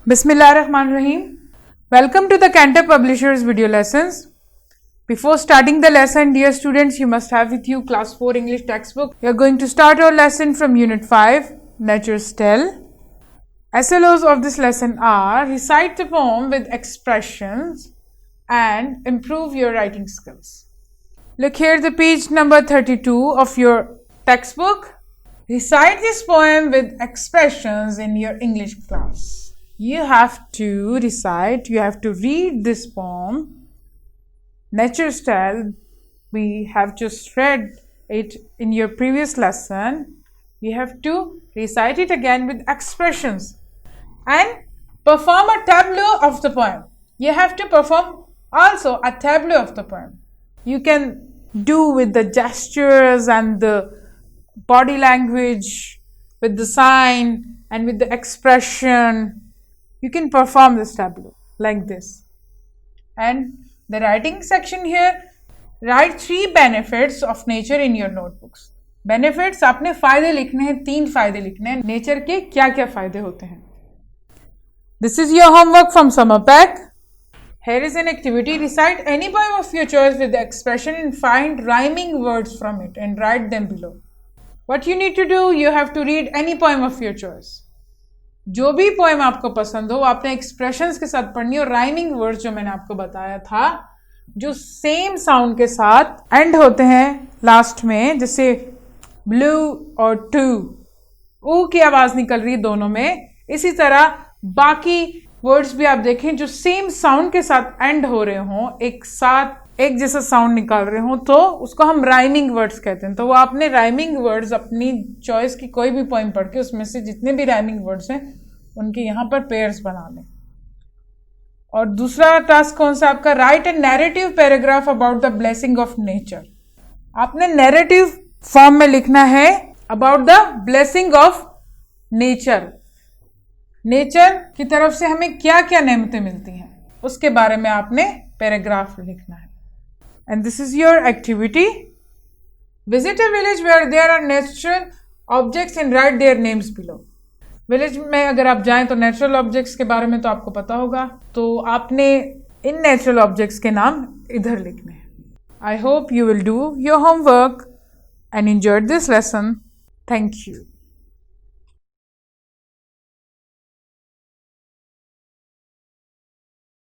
Bismillahirrahmanirrahim. Welcome to the Cantab Publishers video lessons. Before starting the lesson, dear students, you must have with you class 4 English textbook. We are going to start our lesson from unit 5, Nature's Tale. SLOs of this lesson are: recite the poem with expressions and improve your writing skills. Look here, the page number 32 of your textbook. Recite this poem with expressions in your English class. You have to recite, you have to read this poem, Nature's Tale. We have just read it in your previous lesson. You have to recite it again with expressions and perform a tableau of the poem. You have to perform also a tableau of the poem. You can do with the gestures and the body language, with the sign and with the expression. You can perform this tableau like this. And the writing section here, write 3 benefits of nature in your notebooks. Benefits, आपने फायदे लिखने हैं, 3 फायदे लिखने हैं. Nature के क्या क्या फायदे होते हैं. This is your homework from summer pack. Here is an activity. Recite any poem of your choice with the expression and find rhyming words from it and write them below. What you need to do, you have to read any poem of your choice. जो भी poem आपको पसंद हो आपने expressions के साथ पढ़नी और राइमिंग वर्ड्स जो मैंने आपको बताया था जो सेम साउंड के साथ एंड होते हैं लास्ट में, जैसे ब्लू और टू, ऊ की आवाज निकल रही है दोनों में. इसी तरह बाकी वर्ड्स भी आप देखें जो सेम साउंड के साथ एंड हो रहे हों, एक साथ एक जैसा साउंड निकाल रहे हो, तो उसको हम राइमिंग वर्ड्स कहते हैं. तो वो आपने राइमिंग वर्ड्स अपनी चॉइस की कोई भी पोएम पढ़ के उसमें से जितने भी राइमिंग वर्ड्स हैं उनके यहाँ पर पेयर्स बना लें. और दूसरा टास्क कौन सा आपका, right A narrative paragraph about the blessing of nature. आपने नैरेटिव फॉर्म में लिखना है about the blessing of nature. Nature की तरफ से हमें क्या क्या नेमतें मिलती हैं उसके बारे में आपने पैराग्राफ लिखना है. And this is your activity. Visit a village where there are natural objects and write their names below. Village में अगर आप जाएं तो नेचुरल ऑब्जेक्ट्स के बारे में तो आपको पता होगा, तो आपने इन नेचुरल ऑब्जेक्ट्स के नाम इधर लिखने हैं. I hope you will do your homework and enjoyed this lesson. Thank you.